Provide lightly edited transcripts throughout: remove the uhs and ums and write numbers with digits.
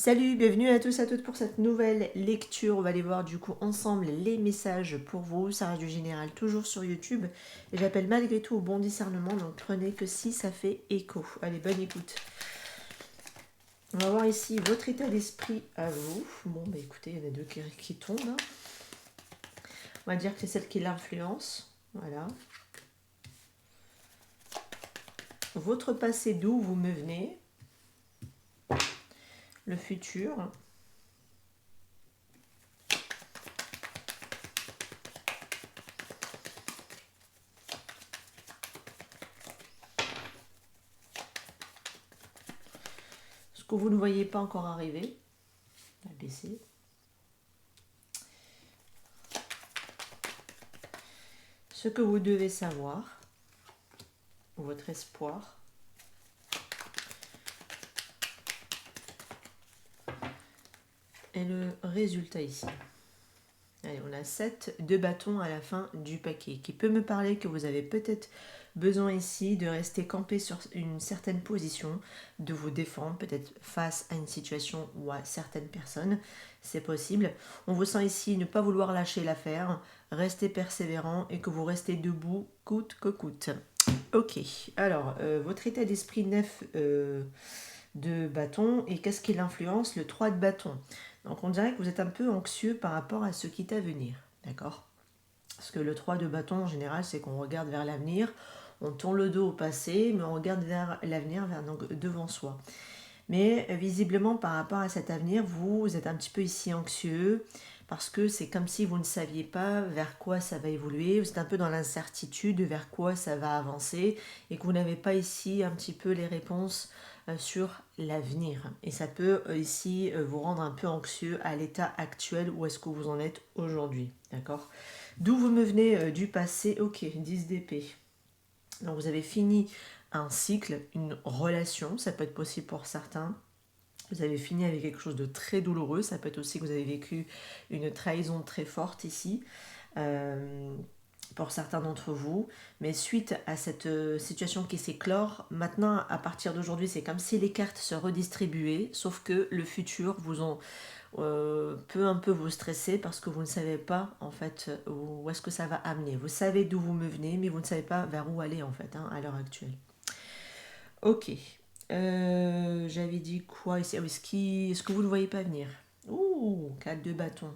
Salut, bienvenue à tous et à toutes pour cette nouvelle lecture. On va aller voir du coup ensemble les messages pour vous. Ça reste du général toujours sur YouTube. Et j'appelle malgré tout au bon discernement, donc prenez que si ça fait écho. Allez, bonne écoute. On va voir ici votre état d'esprit à vous. Bon, bah écoutez, il y en a deux qui tombent. Hein. On va dire que c'est celle qui l'influence. Voilà. Votre passé, d'où vous me venez. Le futur. Ce que vous ne voyez pas encore arriver. On va baisser. Ce que vous devez savoir. Votre espoir. Et le résultat ici. Allez, on a 7 de bâtons à la fin du paquet, qui peut me parler que vous avez peut-être besoin ici de rester campé sur une certaine position, de vous défendre peut-être face à une situation ou à certaines personnes, c'est possible. On vous sent ici ne pas vouloir lâcher l'affaire, rester persévérant et que vous restez debout coûte que coûte. Ok, alors votre état d'esprit 9 de bâton, et qu'est-ce qui l'influence? Le 3 de bâton. Donc on dirait que vous êtes un peu anxieux par rapport à ce qui est à venir, d'accord? Parce que le 3 de bâton en général, c'est qu'on regarde vers l'avenir, on tourne le dos au passé, mais on regarde vers l'avenir, donc devant soi. Mais visiblement par rapport à cet avenir, vous êtes un petit peu ici anxieux, parce que c'est comme si vous ne saviez pas vers quoi ça va évoluer, vous êtes un peu dans l'incertitude vers quoi ça va avancer, et que vous n'avez pas ici un petit peu les réponses sur l'avenir. Et ça peut ici vous rendre un peu anxieux à l'état actuel où est-ce que vous en êtes aujourd'hui. D'accord? D'où vous me venez du passé? Ok, 10 d'épée. Donc vous avez fini un cycle, une relation, ça peut être possible pour certains. Vous avez fini avec quelque chose de très douloureux, ça peut être aussi que vous avez vécu une trahison très forte ici. Pour certains d'entre vous, mais suite à cette situation qui s'éclore, maintenant à partir d'aujourd'hui c'est comme si les cartes se redistribuaient, sauf que le futur vous en peut un peu vous stresser parce que vous ne savez pas en fait où est-ce que ça va amener. Vous savez d'où vous me venez, mais vous ne savez pas vers où aller en fait à l'heure actuelle. Ok. J'avais dit quoi ici? Ah oui, est-ce que vous ne voyez pas venir? Ouh, 4 de bâton.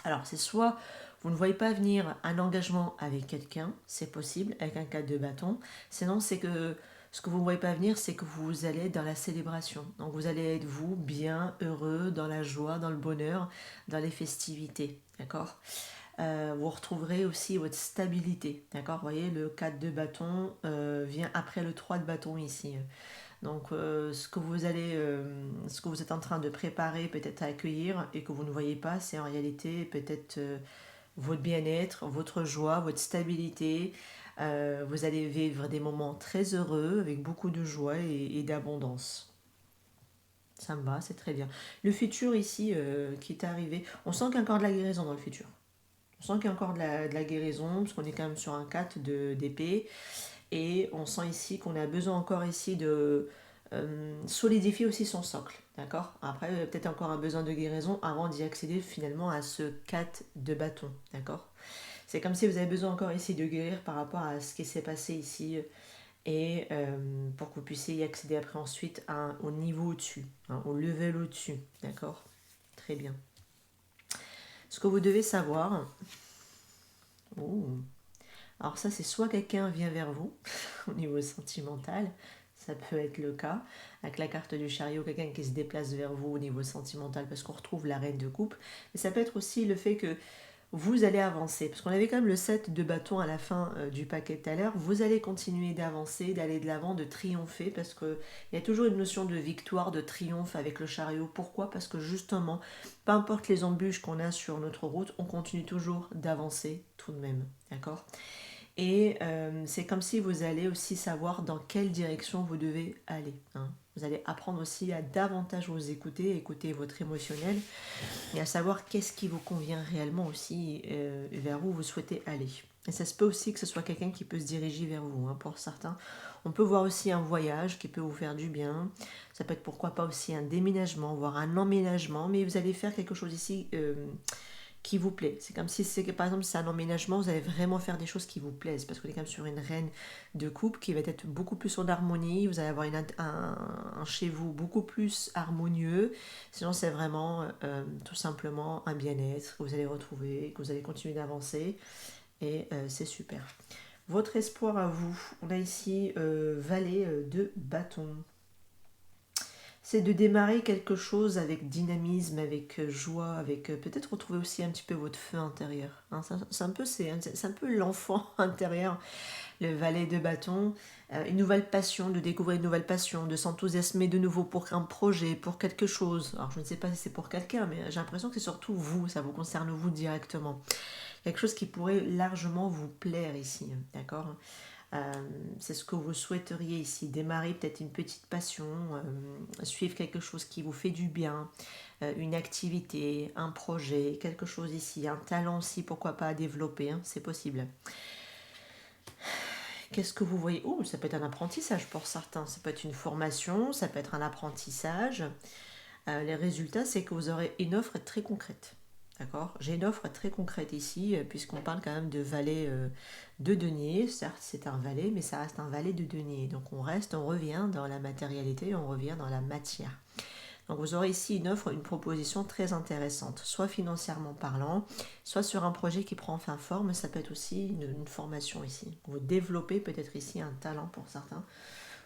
Alors, c'est soit vous ne voyez pas venir un engagement avec quelqu'un, c'est possible, avec un 4 de bâton. Sinon, c'est que ce que vous ne voyez pas venir, c'est que vous allez être dans la célébration. Donc, vous allez être, vous, bien, heureux, dans la joie, dans le bonheur, dans les festivités. D'accord? Vous retrouverez aussi votre stabilité. D'accord? Vous voyez, le 4 de bâton vient après le 3 de bâton ici. Donc, ce que vous êtes en train de préparer, peut-être à accueillir et que vous ne voyez pas, c'est en réalité peut-être votre bien-être, votre joie, votre stabilité. Vous allez vivre des moments très heureux avec beaucoup de joie et d'abondance. Ça me va, c'est très bien. Le futur ici qui est arrivé, on sent qu'il y a encore de la guérison dans le futur. On sent qu'il y a encore de la guérison, parce qu'on est quand même sur un 4 d'épée. Et on sent ici qu'on a besoin encore ici de solidifier aussi son socle. D'accord? Après, peut-être encore un besoin de guérison avant d'y accéder finalement à ce 4 de bâton. D'accord? C'est comme si vous avez besoin encore ici de guérir par rapport à ce qui s'est passé ici et pour que vous puissiez y accéder après ensuite au niveau au-dessus, hein, au level au-dessus. D'accord? Très bien. Ce que vous devez savoir, oh, alors ça c'est soit quelqu'un vient vers vous au niveau sentimental, ça peut être le cas avec la carte du chariot, quelqu'un qui se déplace vers vous au niveau sentimental parce qu'on retrouve la reine de coupe, mais ça peut être aussi le fait que vous allez avancer, parce qu'on avait quand même le 7 de bâton à la fin du paquet tout à l'heure, vous allez continuer d'avancer, d'aller de l'avant, de triompher, parce qu'il y a toujours une notion de victoire, de triomphe avec le chariot. Pourquoi? Parce que justement, peu importe les embûches qu'on a sur notre route, on continue toujours d'avancer tout de même, d'accord? Et c'est comme si vous allez aussi savoir dans quelle direction vous devez aller. Hein. Vous allez apprendre aussi à davantage vous écouter, écouter votre émotionnel et à savoir qu'est-ce qui vous convient réellement aussi, vers où vous souhaitez aller. Et ça se peut aussi que ce soit quelqu'un qui peut se diriger vers vous. Hein. Pour certains, On peut voir aussi un voyage qui peut vous faire du bien. Ça peut être pourquoi pas aussi un déménagement, voire un emménagement. Mais vous allez faire quelque chose ici qui vous plaît. C'est comme si, par exemple, c'est un emménagement, vous allez vraiment faire des choses qui vous plaisent. Parce que vous êtes quand même sur une reine de coupe qui va être beaucoup plus en harmonie. Vous allez avoir un chez vous beaucoup plus harmonieux. Sinon, c'est vraiment tout simplement un bien-être que vous allez retrouver, que vous allez continuer d'avancer. Et c'est super. Votre espoir à vous, on a ici valet de bâton. C'est de démarrer quelque chose avec dynamisme, avec joie, avec peut-être retrouver aussi un petit peu votre feu intérieur. Hein, c'est un peu l'enfant intérieur, le valet de bâton. Une nouvelle passion, de découvrir une nouvelle passion, de s'enthousiasmer de nouveau pour un projet, pour quelque chose. Alors je ne sais pas si c'est pour quelqu'un, mais j'ai l'impression que c'est surtout vous, ça vous concerne vous directement. Quelque chose qui pourrait largement vous plaire ici, d'accord? C'est ce que vous souhaiteriez ici, démarrer peut-être une petite passion, suivre quelque chose qui vous fait du bien, une activité, un projet, quelque chose ici, un talent aussi, pourquoi pas à développer, hein, c'est possible. Qu'est-ce que vous voyez? Oh, ça peut être un apprentissage pour certains, ça peut être une formation, ça peut être un apprentissage. Les résultats, c'est que vous aurez une offre très concrète. D'accord? J'ai une offre très concrète ici, puisqu'on parle quand même de valet de denier. Certes, c'est un valet, mais ça reste un valet de denier. Donc on revient dans la matérialité, on revient dans la matière. Donc vous aurez ici une offre, une proposition très intéressante, soit financièrement parlant, soit sur un projet qui prend enfin forme. Ça peut être aussi une formation ici. Vous développez peut-être ici un talent pour certains.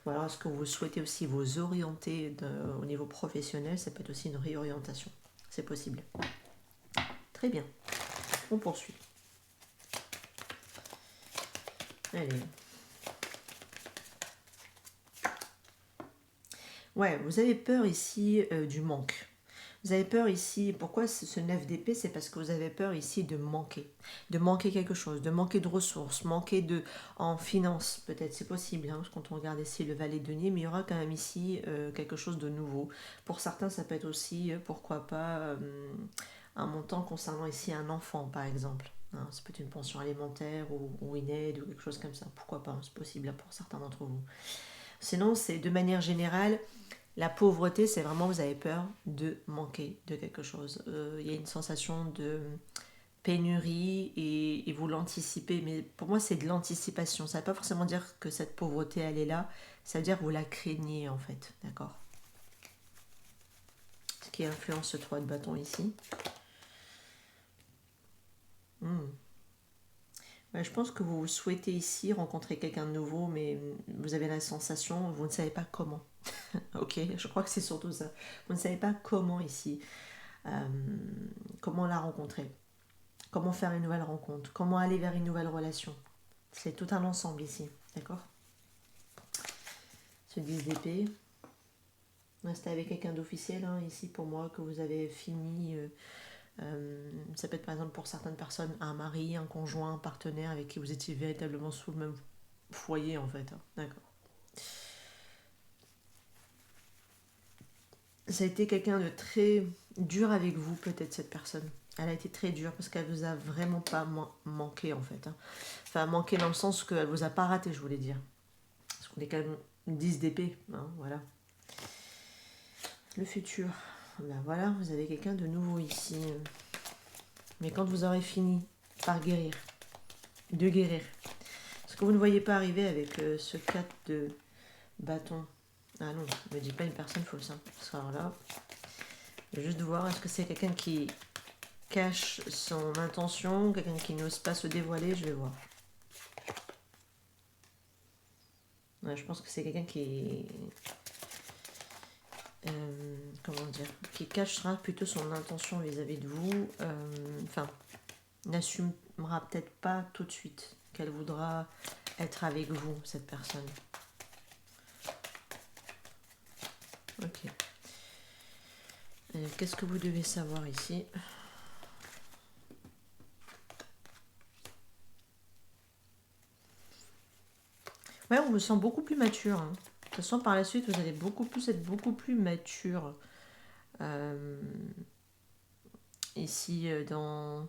Ou alors est-ce que vous souhaitez aussi vous orienter au niveau professionnel? Ça peut être aussi une réorientation. C'est possible. Très bien. On poursuit. Allez. Ouais, vous avez peur ici du manque. Vous avez peur ici, pourquoi ce 9 d'épée? C'est parce que vous avez peur ici de manquer quelque chose, de manquer de ressources, en finance, peut-être, c'est possible, hein, quand on regarde ici le valet de denier, mais il y aura quand même ici quelque chose de nouveau. Pour certains, ça peut être aussi, pourquoi pas, un montant concernant ici un enfant, par exemple. Hein, ça peut être une pension alimentaire ou une aide ou quelque chose comme ça. Pourquoi pas, hein, c'est possible là, pour certains d'entre vous. Sinon, c'est de manière générale, la pauvreté, c'est vraiment vous avez peur de manquer de quelque chose. Il y a une sensation de pénurie et vous l'anticipez. Mais pour moi, c'est de l'anticipation. Ça ne veut pas forcément dire que cette pauvreté, elle est là. Ça veut dire que vous la craignez, en fait. D'accord? Ce qui influence ce 3 de bâton ici. Ouais, je pense que vous souhaitez ici rencontrer quelqu'un de nouveau, mais vous avez la sensation, vous ne savez pas comment. Ok, je crois que c'est surtout ça. Vous ne savez pas comment ici, euh, comment la rencontrer, comment faire une nouvelle rencontre, comment aller vers une nouvelle relation. C'est tout un ensemble ici, d'accord? Ce 10 d'épée. Restez avec quelqu'un d'officiel, hein, ici pour moi, que vous avez fini. Ça peut être par exemple pour certaines personnes un mari, un conjoint, un partenaire avec qui vous étiez véritablement sous le même foyer en fait. Hein. D'accord. Ça a été quelqu'un de très dur avec vous, peut-être cette personne. Elle a été très dure parce qu'elle vous a vraiment pas manqué en fait. Hein. Enfin, manqué dans le sens qu'elle vous a pas raté, je voulais dire. Parce qu'on est quand même 10 d'épée. Hein, voilà. Le futur. Ben voilà, vous avez quelqu'un de nouveau ici. Mais quand vous aurez fini par guérir, de guérir, ce que vous ne voyez pas arriver avec ce 4 de bâton. Ah non, ne me dis pas une personne, il faut le savoir là. Je vais juste voir, est-ce que c'est quelqu'un qui cache son intention, quelqu'un qui n'ose pas se dévoiler, je vais voir. Ouais, je pense que c'est quelqu'un qui... comment dire, qui cachera plutôt son intention vis-à-vis de vous, enfin, n'assumera peut-être pas tout de suite qu'elle voudra être avec vous, cette personne. Ok. Qu'est-ce que vous devez savoir ici? Ouais, on vous sent beaucoup plus mature. Hein. De toute façon, par la suite, vous allez être beaucoup plus mature. Ici, dans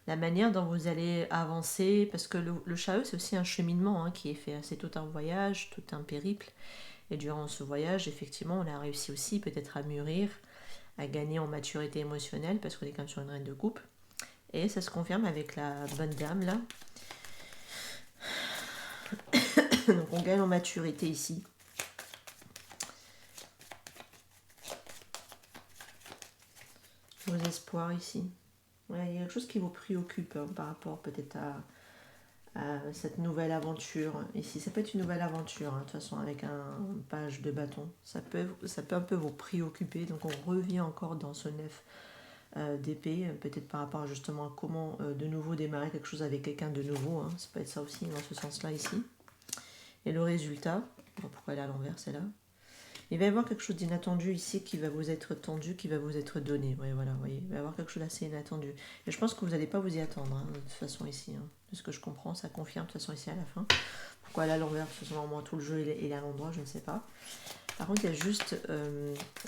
la manière dont vous allez avancer, parce que le Chaos, c'est aussi un cheminement hein, qui est fait. C'est tout un voyage, tout un périple. Et durant ce voyage, effectivement, on a réussi aussi peut-être à mûrir, à gagner en maturité émotionnelle, parce qu'on est quand même sur une reine de coupe. Et ça se confirme avec la bonne dame, là. Donc on gagne en maturité ici. Vos espoirs ici. Ouais, il y a quelque chose qui vous préoccupe hein, par rapport peut-être à cette nouvelle aventure. Ici, ça peut être une nouvelle aventure, hein, de toute façon, avec un page de bâton. Ça peut un peu vous préoccuper. Donc on revient encore dans ce 9 d'épée, peut-être par rapport justement à comment de nouveau démarrer quelque chose avec quelqu'un de nouveau. Hein. Ça peut être ça aussi dans ce sens-là ici. Et le résultat, bon, pourquoi elle est à l'envers celle-là? Il va y avoir quelque chose d'inattendu ici qui va vous être tendu, qui va vous être donné. Oui, voilà, vous voyez, il va y avoir quelque chose d'assez inattendu. Et je pense que vous n'allez pas vous y attendre, hein, de toute façon, ici. Hein. De ce que je comprends, ça confirme, de toute façon, ici à la fin. Pourquoi elle est à l'envers? Parce que normalement, tout le jeu il est à l'endroit, je ne sais pas. Par contre, il y a juste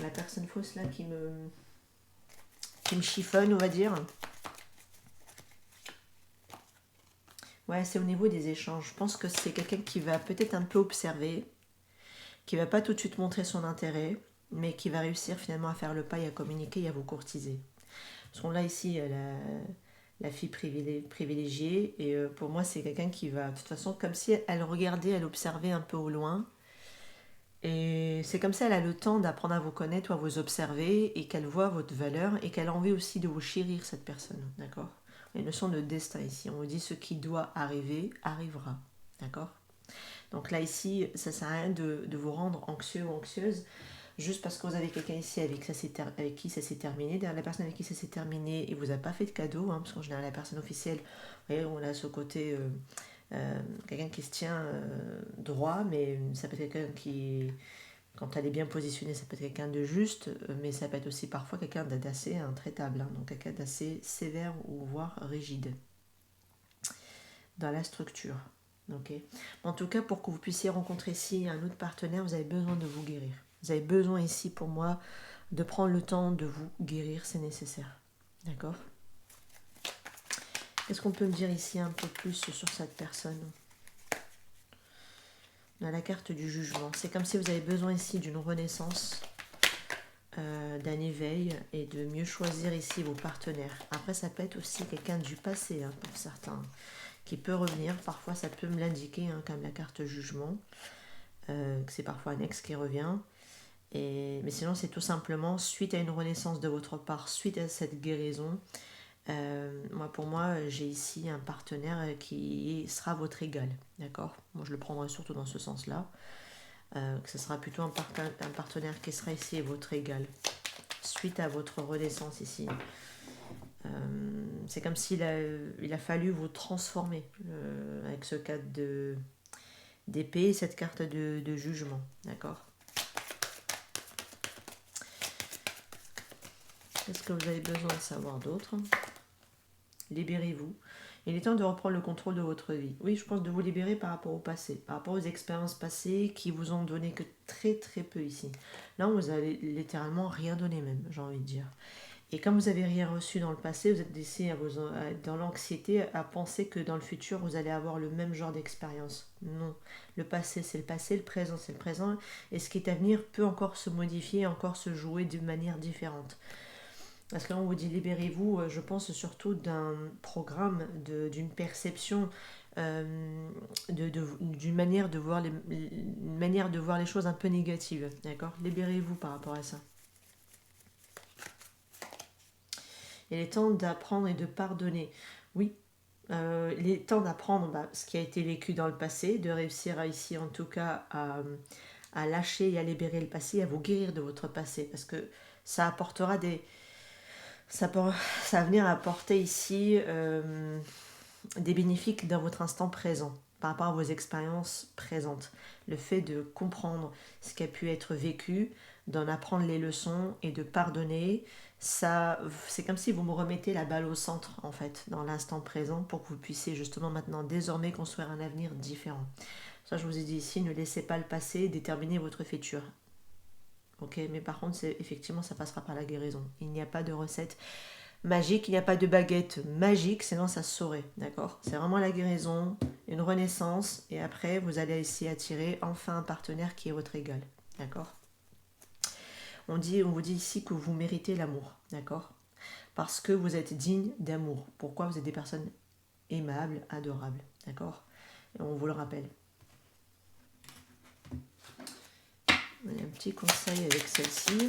la personne fausse là qui me chiffonne, on va dire. Ouais, c'est au niveau des échanges. Je pense que c'est quelqu'un qui va peut-être un peu observer, qui va pas tout de suite montrer son intérêt, mais qui va réussir finalement à faire le pas et à communiquer et à vous courtiser. Parce qu'on l'a ici, la fille privilégiée, et pour moi c'est quelqu'un qui va, de toute façon, comme si elle regardait, elle observait un peu au loin, et c'est comme ça elle a le temps d'apprendre à vous connaître ou à vous observer, et qu'elle voit votre valeur, et qu'elle a envie aussi de vous chérir cette personne, d'accord? Il y a une notion de destin ici, on vous dit ce qui doit arriver, arrivera, d'accord? Donc là ici, ça ne sert à rien de vous rendre anxieux ou anxieuse, juste parce que vous avez quelqu'un ici avec qui ça s'est terminé. D'ailleurs, la personne avec qui ça s'est terminé, il ne vous a pas fait de cadeau, hein, parce qu'en général, la personne officielle, vous voyez, on a ce côté, quelqu'un qui se tient droit, mais ça peut être quelqu'un qui, quand elle est bien positionnée, ça peut être quelqu'un de juste, mais ça peut être aussi parfois quelqu'un d'assez intraitable, hein, donc quelqu'un d'assez sévère ou voire rigide dans la structure. Okay. En tout cas, pour que vous puissiez rencontrer ici un autre partenaire, vous avez besoin de vous guérir. Vous avez besoin ici, pour moi, de prendre le temps de vous guérir, c'est nécessaire. D'accord? Qu'est-ce qu'on peut me dire ici un peu plus sur cette personne? On a la carte du jugement. C'est comme si vous avez besoin ici d'une renaissance, d'un éveil et de mieux choisir ici vos partenaires. Après, ça peut être aussi quelqu'un du passé, hein, pour certains, qui peut revenir. Parfois, ça peut me l'indiquer, hein, comme la carte jugement, que c'est parfois un ex qui revient. Mais sinon, c'est tout simplement suite à une renaissance de votre part, suite à cette guérison. Pour moi, j'ai ici un partenaire qui sera votre égal, d'accord? Moi, je le prendrai surtout dans ce sens-là, que ce sera plutôt un partenaire qui sera ici votre égal, suite à votre renaissance ici. C'est comme s'il a fallu vous transformer avec ce cadre d'épée et cette carte de jugement, d'accord? Qu'est-ce que vous avez besoin de savoir d'autre? Libérez-vous. Il est temps de reprendre le contrôle de votre vie. Oui, je pense de vous libérer par rapport au passé, par rapport aux expériences passées qui vous ont donné que très très peu ici. Là, vous avez littéralement rien donné même, j'ai envie de dire. Et comme vous n'avez rien reçu dans le passé, vous êtes laissé dans l'anxiété à penser que dans le futur, vous allez avoir le même genre d'expérience. Non. Le passé, c'est le présent, c'est le présent. Et ce qui est à venir peut encore se modifier, encore se jouer d'une manière différente. Parce que là, on vous dit libérez-vous, je pense surtout d'un programme, d'une perception, d'une manière de voir une manière de voir les choses un peu négatives. D'accord? Libérez-vous par rapport à ça. Il est temps d'apprendre et de pardonner. Oui, il est temps d'apprendre ce qui a été vécu dans le passé, de réussir ici en tout cas à lâcher et à libérer le passé, à vous guérir de votre passé, parce que ça apportera ça va venir apporter ici des bénéfices dans votre instant présent, par rapport à vos expériences présentes. Le fait de comprendre ce qui a pu être vécu, d'en apprendre les leçons et de pardonner, ça, c'est comme si vous me remettez la balle au centre, en fait, dans l'instant présent, pour que vous puissiez justement maintenant, désormais, construire un avenir différent. Ça, je vous ai dit ici, ne laissez pas le passé déterminer votre futur. Ok, mais par contre, effectivement, ça passera par la guérison. Il n'y a pas de recette. magique, il n'y a pas de baguette magique, sinon ça se saurait, d'accord? C'est vraiment la guérison, une renaissance, et après vous allez essayer d'attirer enfin un partenaire qui est votre égal, d'accord? On vous dit ici que vous méritez l'amour, d'accord? Parce que vous êtes digne d'amour. Pourquoi? Vous êtes des personnes aimables, adorables, d'accord? Et on vous le rappelle. On a un petit conseil avec celle-ci.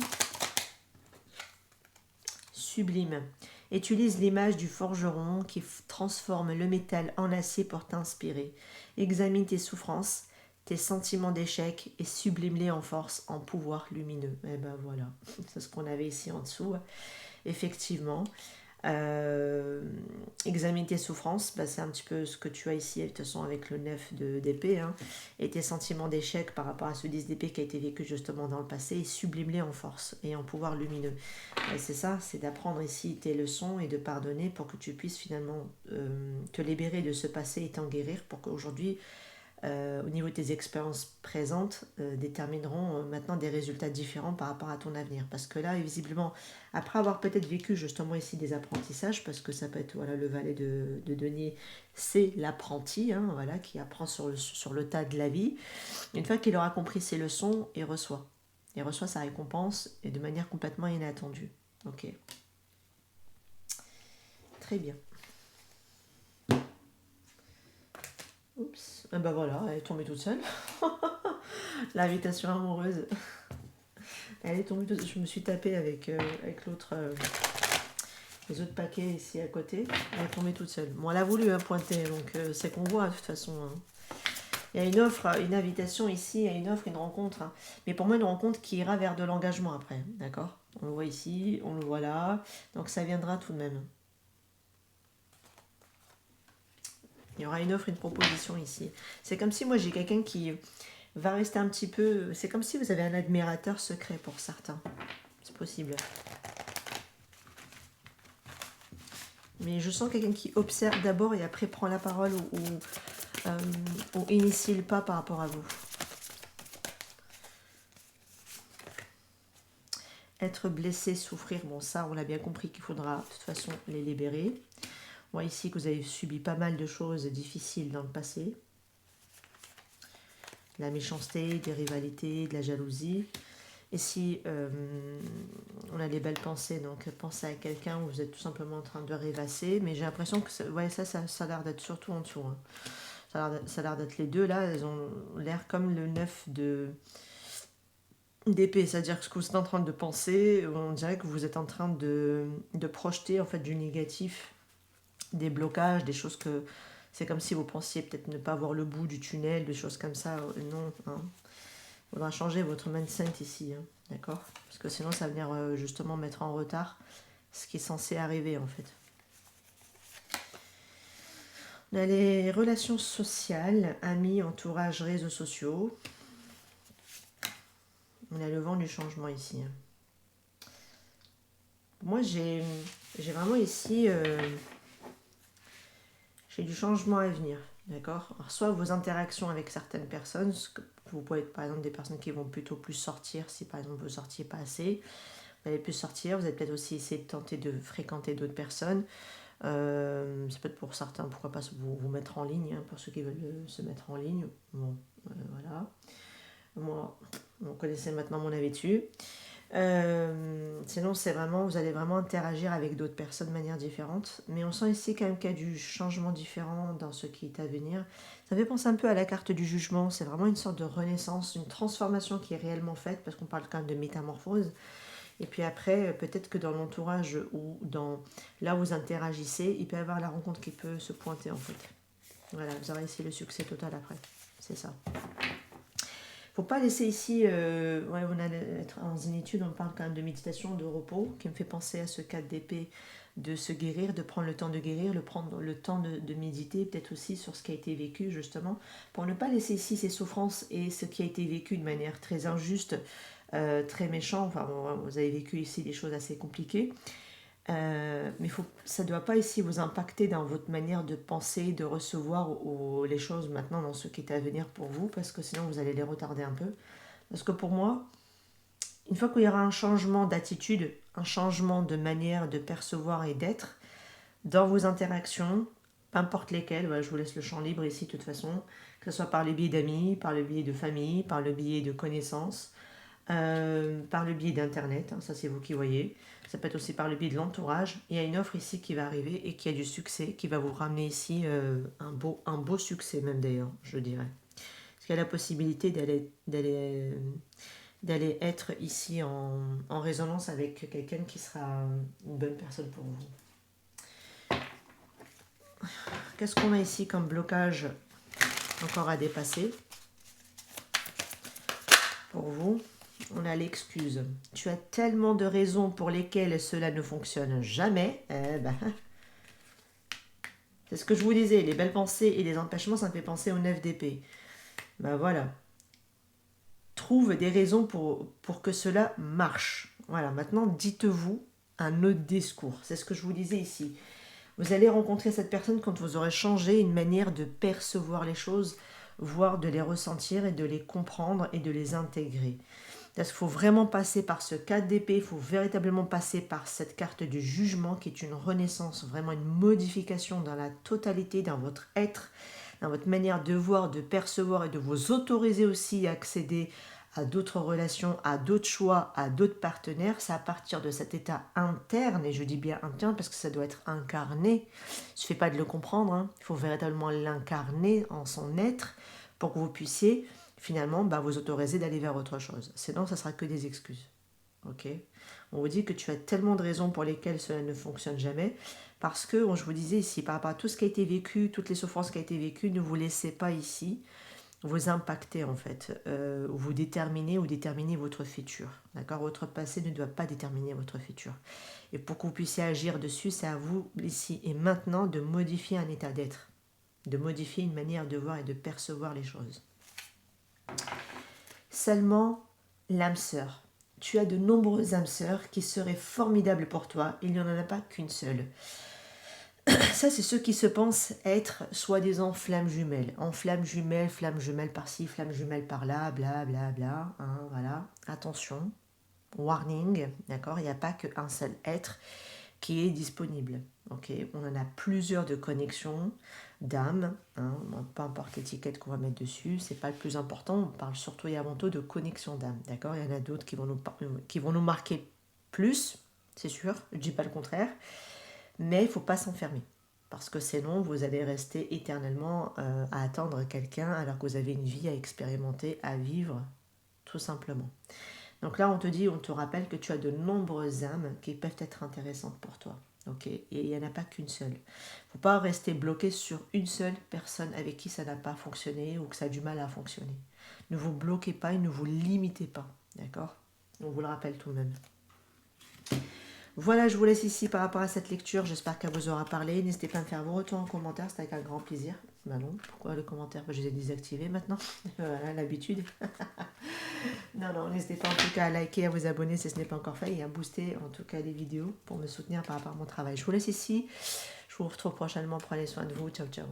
Sublime. Utilise l'image du forgeron qui transforme le métal en acier pour t'inspirer. Examine tes souffrances, tes sentiments d'échec et sublime-les en force, en pouvoir lumineux. Et ben voilà, c'est ce qu'on avait ici en dessous. Effectivement. Examine tes souffrances, bah, c'est un petit peu ce que tu as ici, de toute façon, avec le 9 d'épée, hein, et tes sentiments d'échec par rapport à ce 10 d'épée qui a été vécu justement dans le passé, et sublime-les en force et en pouvoir lumineux. Et c'est ça, c'est d'apprendre ici tes leçons et de pardonner pour que tu puisses finalement te libérer de ce passé et t'en guérir pour qu'aujourd'hui, au niveau de tes expériences présentes, détermineront maintenant des résultats différents par rapport à ton avenir. Parce que là, visiblement, après avoir peut-être vécu justement ici des apprentissages, parce que ça peut être voilà, le valet de denier, c'est l'apprenti, hein, voilà, qui apprend sur le tas de la vie. Une fois qu'il aura compris ses leçons, il reçoit. Il reçoit sa récompense et de manière complètement inattendue. Ok. Très bien. Oups. Ah bah voilà, elle est tombée toute seule. L'invitation amoureuse. Elle est tombée toute seule. Je me suis tapée avec l'autre, les autres paquets ici à côté. Elle est tombée toute seule. Bon, elle a voulu pointer, donc c'est qu'on voit de toute façon. Hein. Il y a une offre, une invitation ici, il y a une offre, une rencontre. Hein. Mais pour moi, une rencontre qui ira vers de l'engagement après. D'accord? On le voit ici, on le voit là. Donc ça viendra tout de même. Il y aura une offre, une proposition ici. C'est comme si moi j'ai quelqu'un qui va rester un petit peu... C'est comme si vous avez un admirateur secret pour certains. C'est possible. Mais je sens quelqu'un qui observe d'abord et après prend la parole ou initie le pas par rapport à vous. Être blessé, souffrir, bon ça on l'a bien compris qu'il faudra de toute façon les libérer. On voit ici que vous avez subi pas mal de choses difficiles dans le passé. De la méchanceté, des rivalités, de la jalousie. Et si on a des belles pensées, donc pensez à quelqu'un où vous êtes tout simplement en train de rêvasser, mais j'ai l'impression que ça a l'air d'être surtout en dessous. Hein. Ça a l'air d'être les deux là, elles ont l'air comme le 9 d'épée, c'est-à-dire que ce que vous êtes en train de penser, on dirait que vous êtes en train de projeter en fait du négatif, des blocages, des choses que c'est comme si vous pensiez peut-être ne pas voir le bout du tunnel, des choses comme ça. Non, hein. Il faudra changer votre mindset ici, hein, d'accord? Parce que sinon ça va venir justement mettre en retard ce qui est censé arriver en fait. On a les relations sociales, amis, entourage, réseaux sociaux. On a le vent du changement ici. Moi j'ai vraiment ici j'ai du changement à venir, d'accord? Alors, soit vos interactions avec certaines personnes, vous pouvez être par exemple des personnes qui vont plutôt plus sortir, si par exemple vous ne sortiez pas assez, vous allez plus sortir, vous allez peut-être aussi essayer de tenter de fréquenter d'autres personnes. Ça peut être pour certains, pourquoi pas vous mettre en ligne, hein, pour ceux qui veulent se mettre en ligne. Bon, voilà. Moi, vous connaissez maintenant mon avis dessus. Sinon, c'est vraiment, vous allez vraiment interagir avec d'autres personnes de manière différente. Mais on sent ici quand même qu'il y a du changement différent dans ce qui est à venir. Ça fait penser un peu à la carte du jugement. C'est vraiment une sorte de renaissance, une transformation qui est réellement faite, parce qu'on parle quand même de métamorphose. Et puis après, peut-être que dans l'entourage ou dans là où vous interagissez, il peut y avoir la rencontre qui peut se pointer en fait. Voilà, vous aurez ici le succès total après. C'est ça. Faut pas laisser ici, on a être en zénitude, on parle quand même de méditation, de repos, qui me fait penser à ce 4 d'épée, de se guérir, de prendre le temps de guérir, prendre le temps de méditer, peut-être aussi sur ce qui a été vécu justement, pour ne pas laisser ici ces souffrances et ce qui a été vécu de manière très injuste, très méchant, enfin bon, vous avez vécu ici des choses assez compliquées, mais ça ne doit pas ici vous impacter dans votre manière de penser, de recevoir les choses maintenant dans ce qui est à venir pour vous, parce que sinon vous allez les retarder un peu. Parce que pour moi, Une fois qu'il y aura un changement d'attitude, un changement de manière de percevoir et d'être dans vos interactions, peu importe lesquelles, voilà, je vous laisse le champ libre ici de toute façon, que ce soit par le biais d'amis, par le biais de famille, par le biais de connaissances, par le biais d'internet, hein, ça c'est vous qui voyez. Ça peut être aussi par le biais de l'entourage. Il y a une offre ici qui va arriver et qui a du succès, qui va vous ramener ici un beau succès même d'ailleurs, je dirais. Parce qu'il y a la possibilité d'aller être ici en résonance avec quelqu'un qui sera une bonne personne pour vous. Qu'est-ce qu'on a ici comme blocage encore à dépasser pour vous? On a l'excuse. Tu as tellement de raisons pour lesquelles cela ne fonctionne jamais. C'est ce que je vous disais, les belles pensées et les empêchements, ça me fait penser au 9 d'épée. Ben voilà. Trouve des raisons pour que cela marche. Voilà, maintenant dites-vous un autre discours. C'est ce que je vous disais ici. Vous allez rencontrer cette personne quand vous aurez changé une manière de percevoir les choses, voire de les ressentir et de les comprendre et de les intégrer. Parce qu'il faut vraiment passer par ce 4 d'épée, il faut véritablement passer par cette carte du jugement qui est une renaissance, vraiment une modification dans la totalité, dans votre être, dans votre manière de voir, de percevoir et de vous autoriser aussi à accéder à d'autres relations, à d'autres choix, à d'autres partenaires. C'est à partir de cet état interne, et je dis bien interne parce que ça doit être incarné. Il ne suffit pas de le comprendre, hein. Il faut véritablement l'incarner en son être pour que vous puissiez finalement vous autoriser d'aller vers autre chose. Sinon, ça sera que des excuses. Ok? On vous dit que tu as tellement de raisons pour lesquelles cela ne fonctionne jamais, parce que, je vous disais ici, par rapport à tout ce qui a été vécu, toutes les souffrances qui ont été vécues, ne vous laissez pas ici vous impacter en fait, vous déterminer ou déterminer votre futur. D'accord? Votre passé ne doit pas déterminer votre futur. Et pour que vous puissiez agir dessus, c'est à vous ici et maintenant de modifier un état d'être, de modifier une manière de voir et de percevoir les choses. Seulement l'âme sœur. Tu as de nombreuses âmes sœurs qui seraient formidables pour toi. Il n'y en a pas qu'une seule. Ça, c'est ceux qui se pensent être soi-disant flammes jumelles. En flammes jumelles par-ci, flammes jumelles par-là, bla bla bla. Hein, voilà. Attention, warning, d'accord? Il n'y a pas qu'un seul être qui est disponible. Ok, on en a plusieurs de connexions d'âme, hein, peu importe l'étiquette qu'on va mettre dessus, c'est pas le plus important, on parle surtout et avant tout de connexion d'âme, d'accord? Il y en a d'autres qui vont nous marquer plus, c'est sûr, je dis pas le contraire, mais il faut pas s'enfermer, parce que sinon vous allez rester éternellement à attendre quelqu'un alors que vous avez une vie à expérimenter, à vivre, tout simplement. Donc là, on te rappelle que tu as de nombreuses âmes qui peuvent être intéressantes pour toi. Ok, et il n'y en a pas qu'une seule. Il ne faut pas rester bloqué sur une seule personne avec qui ça n'a pas fonctionné ou que ça a du mal à fonctionner. Ne vous bloquez pas et ne vous limitez pas. D'accord? On vous le rappelle tout de même. Voilà, je vous laisse ici par rapport à cette lecture. J'espère qu'elle vous aura parlé. N'hésitez pas à me faire vos retours en commentaire, c'est avec un grand plaisir. Ben non, pourquoi les commentaires? Je les ai désactivés maintenant. Voilà, l'habitude. Non, n'hésitez pas en tout cas à liker, à vous abonner si ce n'est pas encore fait et à booster en tout cas les vidéos pour me soutenir par rapport à mon travail. Je vous laisse ici. Je vous retrouve prochainement. Prenez soin de vous. Ciao, ciao.